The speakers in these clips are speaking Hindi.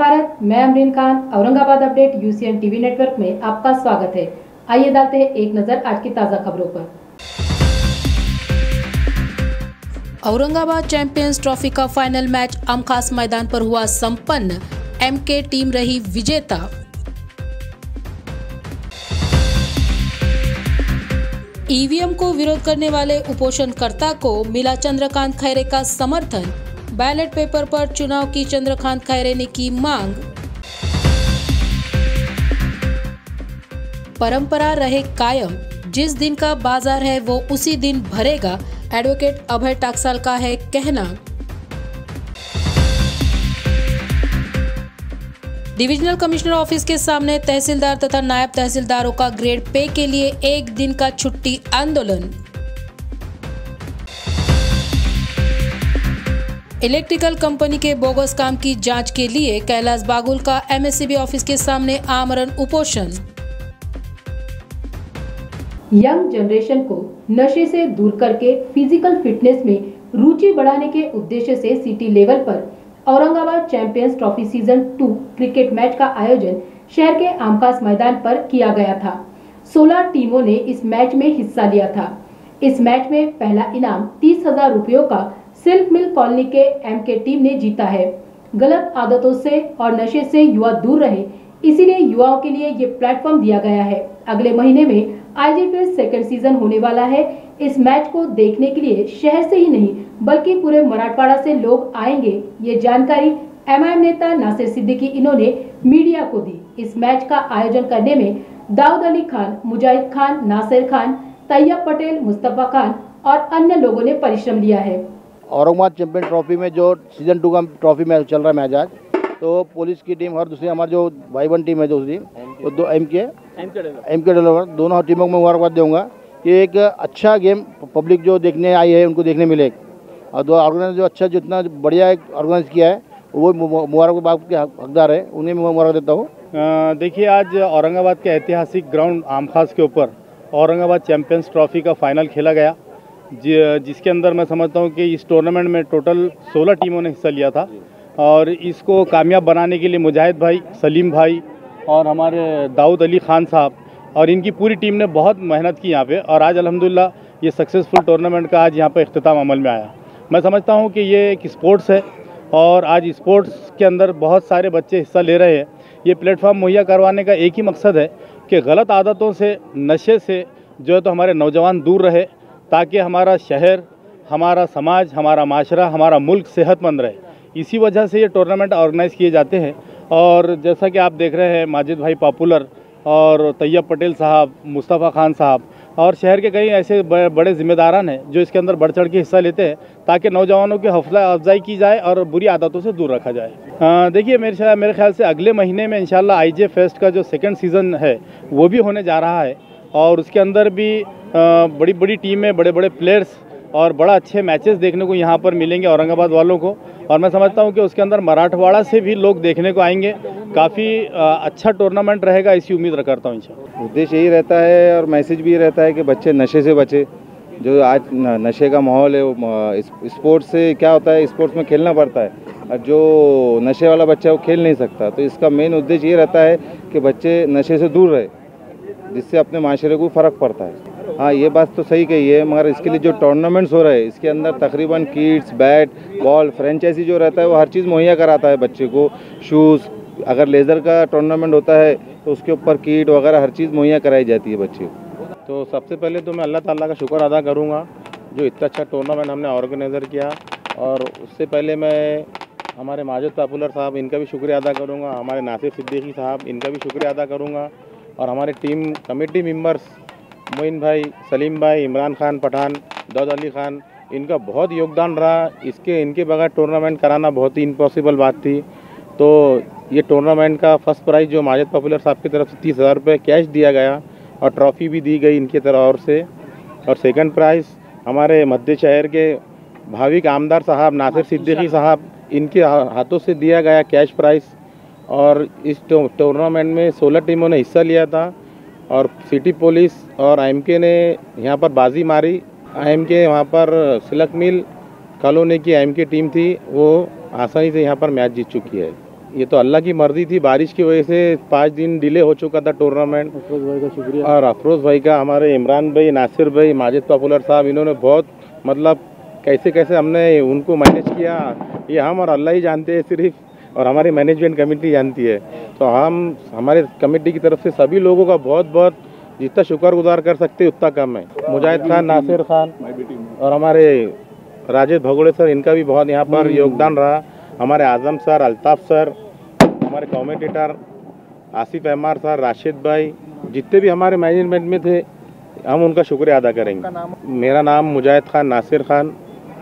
भारत, मैं Amreen Khan. Aurangabad update UCN TV network में आपका स्वागत है। आइए डालते हैं एक नजर आज की ताजा खबरों पर। औरंगाबाद चैंपियंस ट्रॉफी का फाइनल मैच आमखास मैदान पर हुआ संपन्न। एमके टीम रही विजेता। ईवीएम को विरोध करने वाले उपोषणकर्ता को मिला चंद्रकांत खैरे का समर्थन। बैलेट पेपर पर चुनाव की चंद्रकांत खैरे ने की मांग। परंपरा रहे कायम, जिस दिन का बाजार है वो उसी दिन भरेगा, एडवोकेट अभय टाकसाल का है कहना। डिविजनल कमिश्नर ऑफिस के सामने तहसीलदार तथा नायब तहसीलदारों का ग्रेड पे के लिए एक दिन का छुट्टी आंदोलन। इलेक्ट्रिकल कंपनी के बोगस काम की जांच के लिए कैलाश बागुल का एमएससीबी ऑफिस के सामने आमरण उपोषण। यंग जनरेशन को नशे से दूर करके फिजिकल फिटनेस में रुचि बढ़ाने के उद्देश्य से सिटी लेवल पर Aurangabad champions trophy season 2 cricket match का आयोजन शहर के आमखास मैदान पर किया गया था। 16 टीमों ने इस मैच में हिस्सा लिया था। इस मैच में पहला इनाम 30,000 रुपयों का सिल्क मिल कॉलोनी के एमके टीम ने जीता है। गलत आदतों से और नशे से युवा दूर रहे, इसीलिए युवाओं के लिए ये प्लेटफॉर्म दिया गया है। अगले महीने में आईजीपीएल सेकंड सीजन होने वाला है। इस मैच को देखने के लिए शहर से ही नहीं बल्कि पूरे मराठवाड़ा से लोग आएंगे। ये जानकारी एमआईएम नेता नासिर सिद्दीकी इन्होंने मीडिया को दी। इस मैच का आयोजन करने में दाऊद अली खान, मुजाहिद खान, नासिर खान, तैयब पटेल, मुस्तफा खान और अन्य लोगों ने परिश्रम लिया है। औरंगाबाद चैंपियन ट्रॉफी में जो सीजन 2 का ट्रॉफी मैच चल रहा है मैच आज, तो पुलिस की टीम और दूसरी हमारी जो भाई बहन टीम है दूसरी तो दो एमके डेवलपर दोनों टीमों को मुबारकबाद दूंगा कि एक अच्छा गेम पब्लिक जो देखने आई है उनको देखने मिले। और दो ऑर्गेनाइज जो अच्छा जितना बढ़िया ऑर्गेनाइज किया है वो मुबारकबाद के हकदार है, उन्हें मैं मुबारक देता हूँ। देखिए, आज औरंगाबाद के ऐतिहासिक ग्राउंड आमखास के ऊपर औरंगाबाद चैंपियंस ट्रॉफी का फाइनल खेला गया, जिसके अंदर मैं समझता हूँ कि इस टूर्नामेंट में टोटल 16 टीमों ने हिस्सा लिया था। और इसको कामयाब बनाने के लिए मुजाहिद भाई, सलीम भाई और हमारे दाऊद अली खान साहब और इनकी पूरी टीम ने बहुत मेहनत की यहाँ पे। और आज अल्हम्दुलिल्लाह ये सक्सेसफुल टूर्नामेंट का आज यहाँ पे इख्तिताम अमल में आया। मैं समझता हूँ कि ये एक स्पोर्ट्स है और आज स्पोर्ट्स के अंदर बहुत सारे बच्चे हिस्सा ले रहे हैं। ये प्लेटफॉर्म मुहैया करवाने का एक ही मकसद है कि गलत आदतों से, नशे से जो है तो हमारे नौजवान दूर रहे, ताकि हमारा शहर, हमारा समाज, हमारा माशरा, हमारा मुल्क सेहतमंद रहे। इसी वजह से ये टूर्नामेंट ऑर्गेनाइज़ किए जाते हैं। और जैसा कि आप देख रहे हैं, माजिद भाई पॉपुलर और तैयब पटेल साहब, मुस्तफ़ा खान साहब और शहर के कई ऐसे बड़े जिम्मेदारान हैं जो इसके अंदर बढ़ चढ़ के हिस्सा लेते हैं, ताकि नौजवानों की हौसला अफजाई की जाए और बुरी आदतों से दूर रखा जाए। देखिए, मेरे ख्याल से अगले महीने में इंशाल्लाह आईजे फेस्ट का जो सेकंड सीज़न है वो भी होने जा रहा है और उसके अंदर भी बड़ी बड़ी टीमें, बड़े बड़े प्लेयर्स और बड़ा अच्छे मैचेस देखने को यहाँ पर मिलेंगे औरंगाबाद वालों को। और मैं समझता हूँ कि उसके अंदर मराठवाड़ा से भी लोग देखने को आएंगे। काफ़ी अच्छा टूर्नामेंट रहेगा, इसी उम्मीद करता हूँ इंशाल्लाह। उद्देश्य यही रहता है और मैसेज भी रहता है कि बच्चे नशे से बचे। जो आज नशे का माहौल है वो स्पोर्ट्स से क्या होता है, स्पोर्ट्स में खेलना पड़ता है और जो नशे वाला बच्चा है वो खेल नहीं सकता। तो इसका मेन उद्देश्य ये रहता है कि बच्चे नशे से दूर रहे, जिससे अपने माशरे को फ़र्क पड़ता है। हाँ, ये बात तो सही कही है, मगर इसके लिए जो टूर्नामेंट्स हो रहे हैं इसके अंदर तकरीबन किट्स, बैट, बॉल, फ्रेंचाइजी जो रहता है वो हर चीज़ मुहैया कराता है बच्चे को। शूज़, अगर लेज़र का टूर्नामेंट होता है तो उसके ऊपर किट वगैरह हर चीज़ मुहैया कराई जाती है बच्चे को। तो सबसे पहले तो मैं अल्लाह ताला का शुक्र अदा करूँगा जो इतना अच्छा टूर्नामेंट हमने ऑर्गेनाइज़र किया। और उससे पहले मैं हमारे माजिद पॉपुलर साहब, इनका भी शुक्रिया अदा करूँगा, हमारे नासिर सिद्दीकी साहब, इनका भी शुक्रिया अदा करूँगा और हमारे टीम कमेटी मेंबर्स मोइन भाई, सलीम भाई, इमरान खान पठान, दाऊद अली खान, इनका बहुत योगदान रहा। इनके बगैर टूर्नामेंट कराना बहुत ही इम्पॉसिबल बात थी। तो ये टूर्नामेंट का फर्स्ट प्राइज़ जो माजिद पॉपुलर साहब की तरफ से 30,000 रुपये कैश दिया गया और ट्रॉफ़ी भी दी गई इनकी तरफ से। और सेकंड प्राइज़ हमारे मध्य शहर के भाविक आमदार साहब नासिर सिद्दीकी साहब, इनके हाथों से दिया गया कैश प्राइज़। और इस टूर्नामेंट में 16 टीमों ने हिस्सा लिया था और सिटी पुलिस और आईएमके ने यहाँ पर बाजी मारी। आईएमके वहाँ पर सिल्क मिल कॉलोनी की आईएमके टीम थी, वो आसानी से यहाँ पर मैच जीत चुकी है। ये तो अल्लाह की मर्जी थी। बारिश की वजह से 5 दिन डिले हो चुका था टूर्नामेंट। अफरोज भाई का शुक्रिया। और अफरोज भाई का, हमारे इमरान भाई, नासिर भाई, माजिद पॉपुलर साहब, इन्होंने बहुत मतलब कैसे कैसे हमने उनको मैनेज किया, ये हम और अल्लाह ही जानते हैं सिर्फ, और हमारी मैनेजमेंट कमेटी जानती है। तो हम हमारे कमेटी की तरफ से सभी लोगों का बहुत बहुत जितना शुक्रगुजार कर सकते उतना कम है। मुजाहिद खान, नासिर खान और हमारे राजेश भगोड़े सर, इनका भी बहुत यहाँ पर योगदान रहा। हमारे आजम सर, अल्ताफ़ सर, हमारे कमेंटेटर आसिफ अहमार सर, राशिद भाई, जितने भी हमारे मैनेजमेंट में थे, हम उनका शुक्रिया अदा करेंगे। मेरा नाम मुजाहिद खान नासिर खान,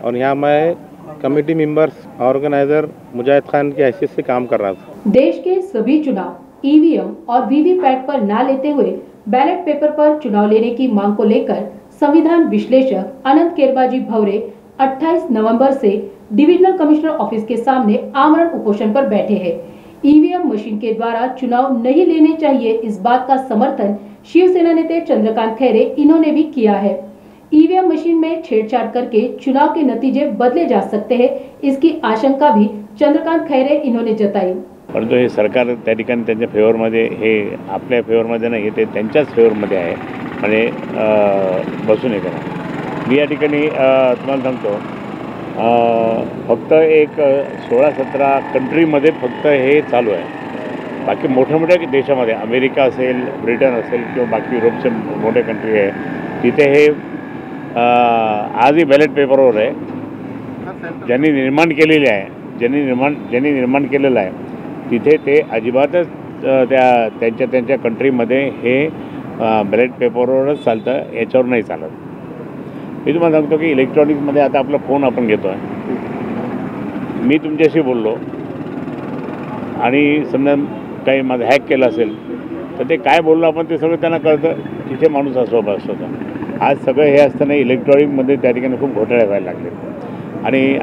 और यहाँ मैं कमेटी मेंबर्स ऑर्गेनाइजर मुजाहिद खान की हैसियत से काम कर रहा था। देश के सभी चुनाव ईवीएम और वीवीपैट पर ना लेते हुए बैलेट पेपर पर चुनाव लेने की मांग को लेकर संविधान विश्लेषक अनंत केरबाजी भवरे 28 नवंबर से डिविजनल कमिश्नर ऑफिस के सामने आमरण उपोषण पर बैठे हैं। ईवीएम मशीन के द्वारा चुनाव नहीं लेने चाहिए, इस बात का समर्थन शिवसेना नेता चंद्रकांत खैरे इन्होंने भी किया है। ईवीएम मशीन में छेड़छाड़ करके चुनाव के नतीजे बदले जा सकते हैं, इसकी आशंका भी चंद्रकांत खैरे इन्होंने जताई। परंतु हे सरकार त्या ठिकाणी त्यांच्या फेवरमध्ये, हे आपल्या फेवरमध्ये नाही, ते त्यांच्याच फेवरमध्ये आहे, म्हणजे बसू नये करा। मी या ठिकाणी तुम्हाला सांगतो, फक्त एक 16-17 कंट्रीमध्ये फक्त हे चालू आहे। बाकी मोठ्या मोठ्या देशामध्ये, अमेरिका असेल, ब्रिटन असेल किंवा बाकी युरोपचे मोठे कंट्री आहे, तिथे हे आजही बॅलेट पेपरवर आहे। ज्यांनी निर्माण केलेले आहे, ज्यांनी निर्माण केलेलं आहे, तिथे ते अजिबातच त्यांच्या कंट्रीमध्ये हे बॅलेट पेपरवरच चालतं, याच्यावर नाही चालत। मी तुम्हाला सांगतो की इलेक्ट्रॉनिक्समध्ये आता आपला फोन आपण घेतो आहे, मी तुमच्याशी बोललो आणि समजा काही माझं हॅक केलं असेल तर ते काय बोललो आपण ते सगळं त्यांना कळतं, तिथे माणूस असतो बस होता। आज सगळं हे असताना इलेक्ट्रॉनिकमध्ये त्या ठिकाणी खूप घोटाळे व्हायला लागले। आणि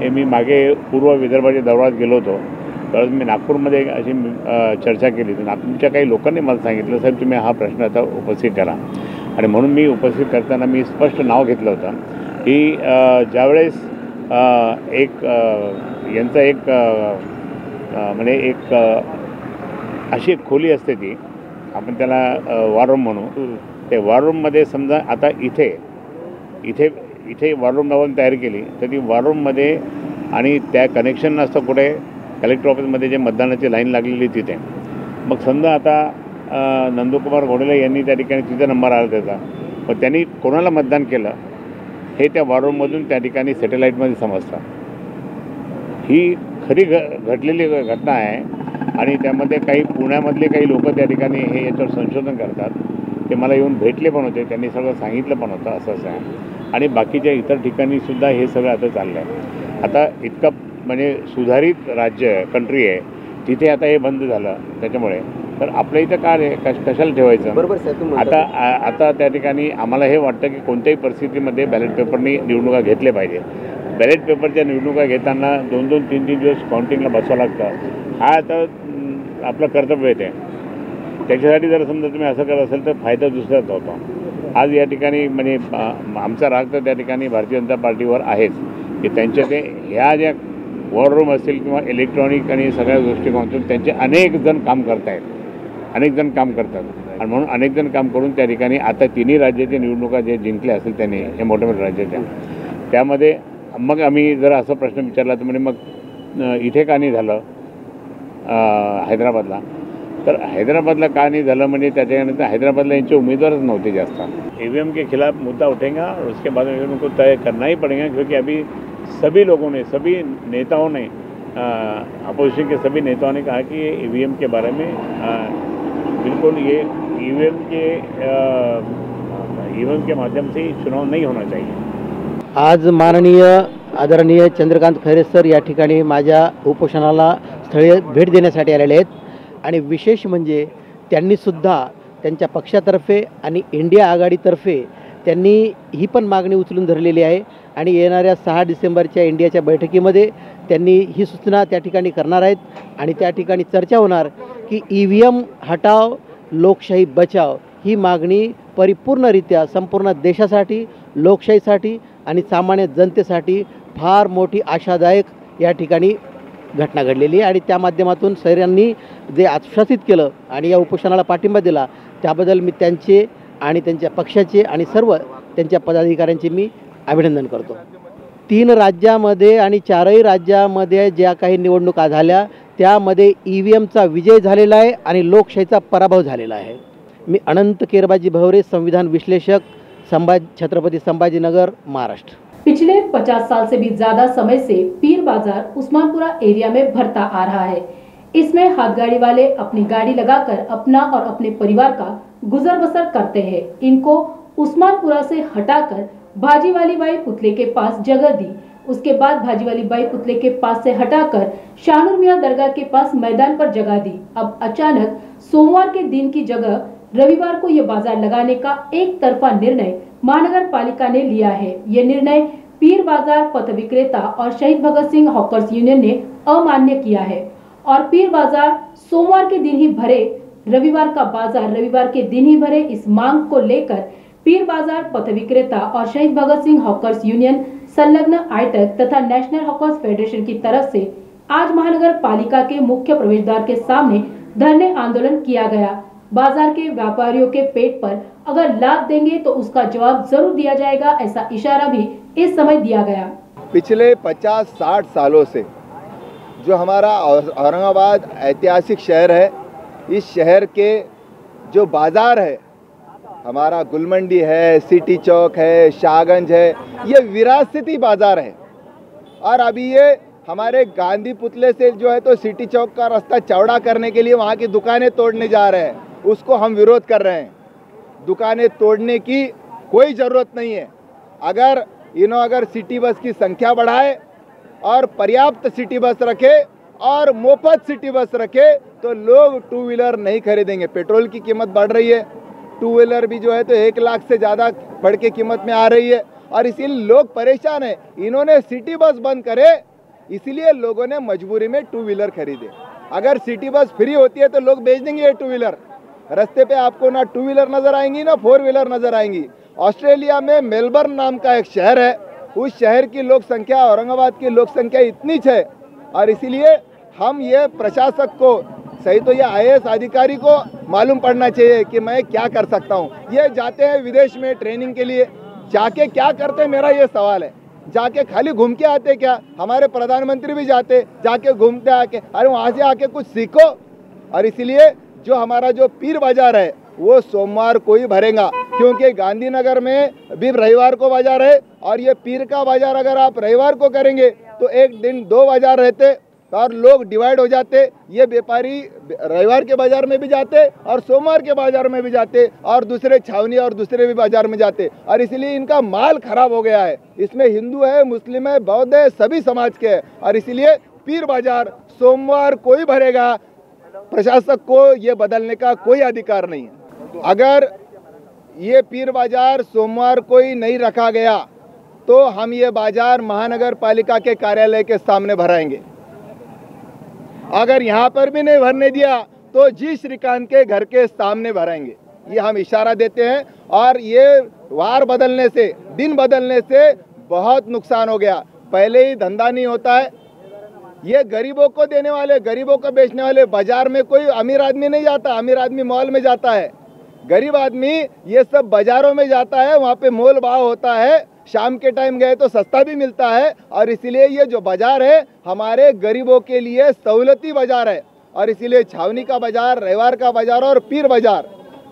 मी मागे पूर्व विदर्भाच्या दौऱ्यात गेलो होतो, त्यावेळेस मी नागपूरमध्ये अशी चर्चा केली, तर नागपूरच्या काही लोकांनी मला सांगितलं, साहेब तुम्ही हा प्रश्न आता उपस्थित करा। आणि म्हणून मी उपस्थित करताना मी स्पष्ट नाव घेतलं होतं की ज्यावेळेस यांचा एक म्हणजे एक अशी एक खोली असते, ती आपण त्याला वॉर रूम म्हणू, ते वॉर रूममध्ये समजा आता इथे वॉर रूम लावून तयार केली, तर ती वॉर रूममध्ये आणि त्या कनेक्शन नसतं कुठे कलेक्टर ऑफिसमध्ये जे मतदानाची लाईन लागलेली तिथे, मग समजा आता नंदकुमार घोडेले यांनी त्या ठिकाणी तिचा नंबर आला त्याचा, मग त्यांनी कोणाला मतदान केलं हे त्या वॉर रूममधून त्या ठिकाणी सॅटेलाईटमध्ये समजतं। ही खरी घडलेली घटना आहे आणि त्यामध्ये काही पुण्यामधले काही लोक त्या ठिकाणी हे याच्यावर संशोधन करतात, ते मला येऊन भेटले पण होते, त्यांनी सगळं सांगितलं पण होतं असं असं आहे। आणि बाकीच्या इतर ठिकाणीसुद्धा हे सगळं आता चाललं आहे। आता इतकं म्हणजे सुधारित राज्य कंट्री आहे, तिथे आता हे बंद झालं, त्याच्यामुळे तर आपल्या इथं काय कशाला ठेवायचं? बरोबर सर, आता त्या ठिकाणी आम्हाला हे वाटतं की कोणत्याही परिस्थितीमध्ये बॅलेट पेपरनी निवडणुका घेतल्या पाहिजे। बॅलेट पेपरच्या निवडणुका घेताना 2-2, 3-3 दिवस काउंटिंगला बसावं लागतं, हा आता आपलं कर्तव्य आहे। त्याच्यासाठी जर समजा तुम्ही असं करत असेल तर फायदा दुसऱ्याच होतो। आज या ठिकाणी म्हणजे आमचा राग तर त्या ठिकाणी भारतीय जनता पार्टीवर आहेच की त्यांच्या ते ह्या ज्या वॉर रूम असतील किंवा इलेक्ट्रॉनिक आणि सगळ्या दृष्टिकोनातून त्यांचे अनेक जण काम करत आहेत, आणि म्हणून अनेक जण काम करून त्या ठिकाणी आता तिन्ही राज्याच्या निवडणुका जे जिंकल्या असेल त्यांनी, हे मोठ्या मोठ्या राज्याच्या, त्यामध्ये मग आम्ही जर असा प्रश्न विचारला तर म्हणजे मग इथे का नाही झालं हैदराबादला, तर हैदराबादला का नहीं झालं म्हणजे त्याच्यानंतर हैदराबादला यांचे उम्मीदवारच नव्हते जास्त। ईवीएम के खिलाफ मुद्दा उठेगा और उसके बाद में उनको तय करना ही पड़ेगा, क्योंकि अभी सभी लोगों ने, सभी नेताओं ने, अपोजिशन के सभी नेताओं ने कहा कि ये ईवीएम के बारे में बिल्कुल ये ईवीएम के माध्यम से चुनाव नहीं होना चाहिए। आज माननीय आदरणीय चंद्रकांत खैरे सर या ठिकाणी माझ्या उपोषणाला स्थळी भेट देण्यासाठी आलेले आहेत आणि विशेष म्हणजे त्यांनीसुद्धा त्यांच्या पक्षातर्फे आणि इंडिया आघाडीतर्फे त्यांनी ही पण मागणी उचलून धरलेली आहे आणि येणाऱ्या 6 डिसेंबरच्या इंडियाच्या बैठकीमध्ये त्यांनी ही सूचना त्या ठिकाणी करणार आहेत आणि त्या ठिकाणी चर्चा होणार की ईव्हीएम हटाव लोकशाही बचाव ही मागणी परिपूर्णरित्या संपूर्ण देशासाठी, लोकशाहीसाठी आणि सामान्य जनतेसाठी फार मोठी आशादायक या ठिकाणी घटना घडलेली आहे आणि त्या माध्यमातून सैरांनी जे आश्वासित केलं आणि या उपोषणाला पाठिंबा दिला त्याबद्दल मी त्यांचे आणि त्यांच्या पक्षाचे आणि सर्व त्यांच्या पदाधिकाऱ्यांचे मी अभिनंदन करतो. 3 राज्यामध्ये आणि 4ही राज्यामध्ये ज्या काही निवडणुका झाल्या त्यामध्ये EVMचा विजय झालेला आहे आणि लोकशाहीचा पराभव झालेला आहे. मी अनंत केरबाजी भवरे, संविधान विश्लेषक, छत्रपति संभाजीनगर, महाराष्ट्र. पिछले 50 साल से भी ज्यादा समय से पीर बाजार उस्मानपुरा एरिया में भरता आ रहा है. इसमें हाथ गाड़ी वाले अपनी गाड़ी लगाकर अपना और अपने परिवार का गुजर बसर करते हैं. इनको उस्मानपुरा से हटाकर भाजी वाली बाई पुतले के पास जगह दी. उसके बाद भाजी वाली बाई पुतले के पास से हटाकर शानूर मियां दरगाह के पास मैदान पर जगह दी. अब अचानक सोमवार के दिन की जगह रविवार को ये बाजार लगाने का एक तरफा निर्णय महानगर पालिका ने लिया है. ये निर्णय पीर बाजार पथ विक्रेता और शहीद भगत सिंह हॉकर्स यूनियन ने अमान्य किया है और पीर बाजार सोमवार के दिन ही भरे, रविवार का बाजार रविवार के दिन ही भरे. इस मांग को लेकर पीर बाजार पथ विक्रेता और शहीद भगत सिंह हॉकर्स यूनियन, संलग्न आइटक तथा नेशनल हॉकर्स फेडरेशन की तरफ से आज महानगर पालिका के मुख्य प्रवेश द्वार के सामने धरने आंदोलन किया गया. बाजार के व्यापारियों के पेट पर अगर लात देंगे तो उसका जवाब जरूर दिया जाएगा, ऐसा इशारा भी इस समय दिया गया. पिछले 50-60 सालों से जो हमारा औरंगाबाद ऐतिहासिक शहर है, इस शहर के जो बाज़ार है, हमारा गुलमंडी है, सिटी चौक है, शाहगंज है, ये विरासती बाज़ार है. और अभी ये हमारे गांधी पुतले से जो है तो सिटी चौक का रास्ता चौड़ा करने के लिए वहाँ की दुकानें तोड़ने जा रहे हैं. उसको हम विरोध कर रहे हैं. दुकानें तोड़ने की कोई ज़रूरत नहीं है. अगर सिटी बस की संख्या बढ़ाए और पर्याप्त सिटी बस रखे और मुफ्त सिटी बस रखे तो लोग 2 व्हीलर नहीं खरीदेंगे. पेट्रोल की कीमत बढ़ रही है, 2 व्हीलर भी जो है तो 1 लाख से ज़्यादा बढ़ के कीमत में आ रही है और इसीलिए लोग परेशान हैं. इन्होंने सिटी बस बंद करे इसलिए लोगों ने मजबूरी में 2 व्हीलर खरीदे. अगर सिटी बस फ्री होती है तो लोग बेच देंगे ये 2 व्हीलर. रास्ते पे आपको ना 2 व्हीलर नज़र आएंगी ना 4 व्हीलर नज़र आएंगी. ऑस्ट्रेलिया में मेलबर्न नाम का एक शहर है, उस शहर की लोक संख्या औरंगाबाद की लोक संख्या इतनी है और इसीलिए हम ये प्रशासक को, सही तो ये IAS अधिकारी को मालूम पड़ना चाहिए कि मैं क्या कर सकता हूँ. ये जाते हैं विदेश में ट्रेनिंग के लिए, जाके क्या करते हैं मेरा ये सवाल है. जाके खाली घूम के आते क्या? हमारे प्रधानमंत्री भी जाते, जाके घूमते आके, अरे वहाँ से आके कुछ सीखो. और इसीलिए जो हमारा जो पीर बाजार है वो सोमवार को ही भरेगा, क्योंकि गांधीनगर में भी रविवार को बाजार है और ये पीर का बाजार अगर आप रविवार को करेंगे तो एक दिन 2 बाजार रहते और लोग डिवाइड हो जाते. ये व्यापारी रविवार के बाजार में भी जाते और सोमवार के बाजार में भी जाते और दूसरे छावनी और दूसरे भी बाजार में जाते और इसलिए इनका माल खराब हो गया है. इसमें हिंदू है, मुस्लिम है, बौद्ध है, सभी समाज के हैं और इसलिए पीर बाजार सोमवार को ही भरेगा. प्रशासक को ये बदलने का कोई अधिकार नहीं है. अगर ये पीर बाजार सोमवार को ही नहीं रखा गया तो हम ये बाजार महानगर पालिका के कार्यालय के सामने भराएंगे. अगर यहाँ पर भी नहीं भरने दिया तो जी श्रीकांत के घर के सामने भराएंगे. ये हम इशारा देते हैं. और ये वार बदलने से, दिन बदलने से बहुत नुकसान हो गया. पहले ही धंधा नहीं होता है. ये गरीबों को देने वाले, गरीबों को बेचने वाले, बाजार में कोई अमीर आदमी नहीं जाता. अमीर आदमी मॉल में जाता है, गरीब आदमी ये सब बाजारों में जाता है, वहाँ पे मोल भाव होता है. शाम के टाइम गए तो सस्ता भी मिलता है और इसीलिए ये जो बाजार है हमारे गरीबों के लिए सहूलती बाजार है. और इसीलिए छावनी का बाजार, रविवार का बाजार और पीर बाजार,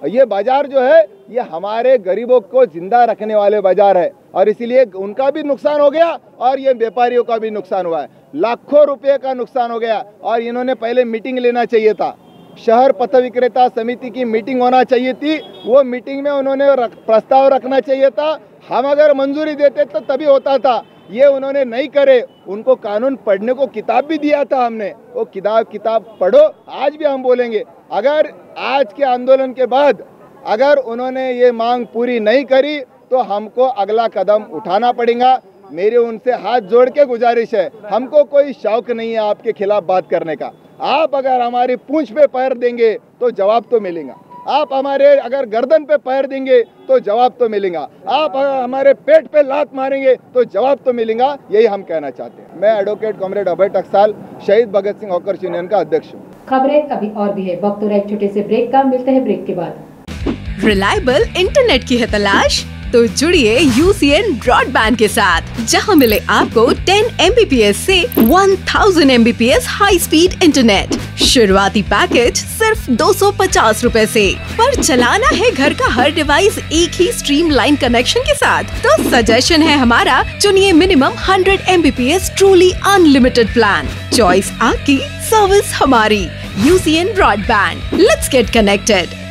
ये बाजार जो है ये हमारे गरीबों को जिंदा रखने वाले बाजार है और इसीलिए उनका भी नुकसान हो गया और ये व्यापारियों का भी नुकसान हुआ है. लाखों रुपए का नुकसान हो गया और इन्होंने पहले मीटिंग लेना चाहिए था. शहर पथ विक्रेता समिति की मीटिंग होना चाहिए थी. वो मीटिंग में उन्होंने प्रस्ताव रखना चाहिए था. हम अगर मंजूरी देते तो तभी होता था. ये उन्होंने नहीं करे. उनको कानून पढ़ने को किताब भी दिया था हमने, वो किताब पढ़ो. आज भी हम बोलेंगे अगर आज के आंदोलन के बाद अगर उन्होंने ये मांग पूरी नहीं करी तो हमको अगला कदम उठाना पड़ेगा. मेरे उनसे हाथ जोड़ के गुजारिश है, हमको कोई शौक नहीं है आपके खिलाफ बात करने का. आप अगर हमारी पूंछ पे पैर देंगे तो जवाब तो मिलेगा. आप हमारे अगर गर्दन पे पैर देंगे तो जवाब तो मिलेगा, आप अगर हमारे पेट पे लात मारेंगे तो जवाब तो मिलेगा। यही हम कहना चाहते हैं। मैं एडवोकेट कॉमरेड अभय टकसाल, शहीद भगत सिंह हॉकर्स यूनियन का अध्यक्ष हूँ। खबरें अभी और भी है, वक्त हो रहा है एक छोटे से ब्रेक का। मिलते हैं ब्रेक के बाद। रिलायबल इंटरनेट की है तलाश तो जुड़िए यूसीएन ब्रॉडबैंड के साथ, जहां मिले आपको 10 MBPS से 1000 MBPS हाई स्पीड इंटरनेट। शुरुआती पैकेज सिर्फ 250 रुपए से, पर चलाना है घर का हर डिवाइस एक ही स्ट्रीमलाइन कनेक्शन के साथ, तो सजेशन है हमारा, चुनिए minimum 100 MBPS truly unlimited plan. Choice आपकी, सर्विस हमारी। UCN broadband, let's get connected.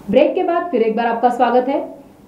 Break के बाद फिर एक बार आपका स्वागत है।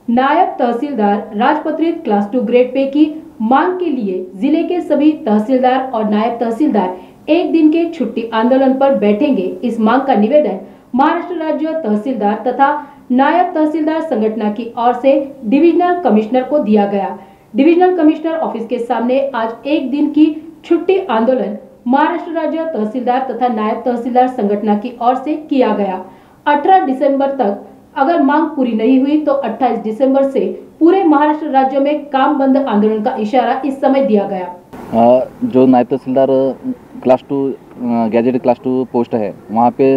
नायब तहसीलदार राजपत्रित क्लास 2 ग्रेड पे की मांग के लिए जिले के सभी तहसीलदार और नायब तहसीलदार एक दिन के छुट्टी आंदोलन पर बैठेंगे। इस मांग का निवेदन महाराष्ट्र राज्य तहसीलदार तथा नायब तहसीलदार संगठन की ओर से डिविजनल कमिश्नर को दिया गया। डिविजनल कमिश्नर ऑफिस के सामने आज एक दिन की छुट्टी आंदोलन महाराष्ट्र राज्य तहसीलदार तथा नायब तहसीलदार संगठन की ओर से किया गया। 18 दिसंबर तक अगर मांग पूरी नहीं हुई तो 28 दिसंबर से पूरे महाराष्ट्र राज्य में काम बंद आंदोलन का इशारा इस समय दिया गया। जो नायब तहसीलदार क्लास 2 गैजेट क्लास 2 पोस्ट है, वहाँ पे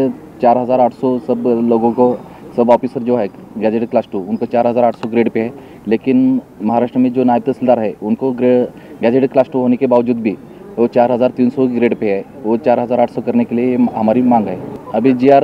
4800 सब लोगों को, सब ऑफिसर जो है गैजेट क्लास 2 उनको 4800 ग्रेड पे है। लेकिन महाराष्ट्र में जो नायब तहसीलदार है उनको गैजेट क्लास 2 होने के बावजूद भी वो 4300 ग्रेड पे है। वो 4800 करने के लिए हमारी मांग है। अभी GR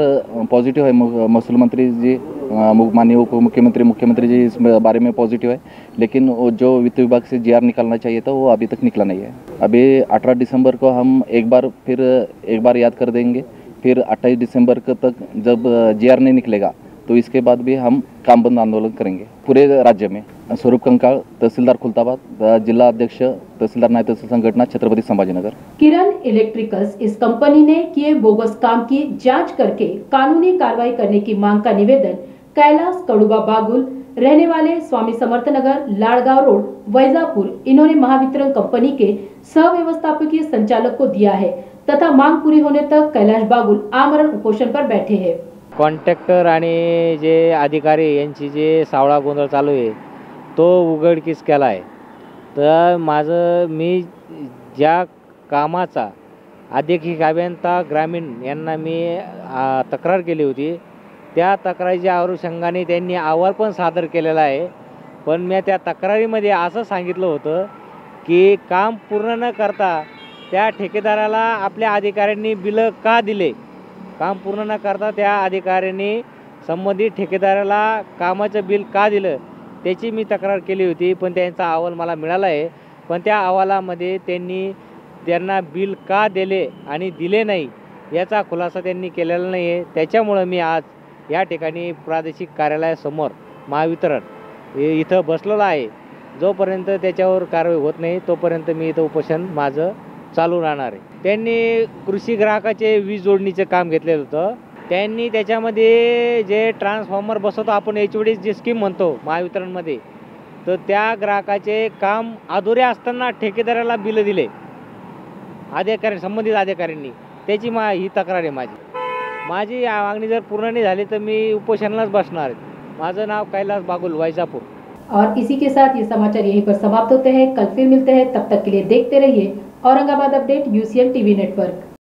पॉजिटिव है, महसूल मंत्री जी, माननीय उप मुख्यमंत्री जी इस बारे में पॉजिटिव है, लेकिन वो जो वित्त विभाग से GR निकालना चाहिए था वो अभी तक निकला नहीं है। अभी 18 दिसंबर को हम एक बार याद कर देंगे, फिर 28 दिसंबर तक जब GR नहीं निकलेगा तो इसके बाद भी हम काम बंद आंदोलन करेंगे पूरे राज्य में। स्वरूप कंकाल, तहसीलदार खुलताबाद, जिला अध्यक्ष तहसीलदार नायब तहसील संगठन छत्रपति संभाजीनगर। किरण इलेक्ट्रिकल्स इस कंपनी ने किए बोगस काम की जांच करके कानूनी कार्रवाई करने की मांग का निवेदन कैलाश कड़ुबा बागुल, रहने वाले स्वामी समर्थ नगर, लाड़गांव रोड, वैजापुर, इन्होंने महावितरण कंपनी के सह व्यवस्थापकीय संचालक को दिया है तथा मांग पूरी होने तक कैलाश बागुल आमरण उपोषण पर बैठे हैं। कॉन्ट्रॅक्टर आणि जे अधिकारी यांची जे सावळा गोंधळ चालू आहे तो उघडकीस केला आहे। तर मी ज्या कामाचा अधीक्षक अभियंता ग्रामीण यांना मी तक्रार केली होती, त्या तक्रारीच्या अनुषंगाने त्यांनी अहवाल पण सादर केलेला आहे। पण मी त्या तक्रारीमध्ये असं सांगितलं होतं की काम पूर्ण न करता त्या ठेकेदाराला आपल्या अधिकाऱ्यांनी बिल का दिले, काम पूर्ण न करता त्या अधिकाऱ्यांनी संबंधित ठेकेदाराला कामाचं बिल का दिलं त्याची मी तक्रार केली होती। पण त्यांचा अहवाल मला मिळाला आहे, पण त्या अहवालामध्ये त्यांना बिल का दिले आणि दिले नाही याचा खुलासा त्यांनी केलेला नाही आहे। त्याच्यामुळे मी आज या ठिकाणी प्रादेशिक कार्यालयासमोर महावितरण इथं बसलेलो आहे। जोपर्यंत त्याच्यावर कारवाई होत नाही तोपर्यंत मी इथं उपोषण माझं चालू राहणार आहे। त्यांनी कृषी ग्राहकाचे वीज जोडणीचे काम घेतलेलं होतं। त्यांनी त्याच्यामध्ये जे ट्रान्सफॉर्मर बसवतो आपण HOD जी स्कीम म्हणतो महावितरणमध्ये, तर त्या ग्राहकाचे काम अधुरे असताना ठेकेदाराला बिल दिले संबंधित अधिकाऱ्यांनी, त्याची ही तक्रार आहे माझी मागणी जर पूर्ण नाही झाली तर मी उपोषणालाच बसणार आहे। माझं नाव कैलाश बागुल, वैजापुर। और इसी के साथ ये समाचार यहीं पर समाप्त होते हैं। कल फिर मिलते हैं, तब तक के लिए देखते रहिए Aurangabad update UCN TV network.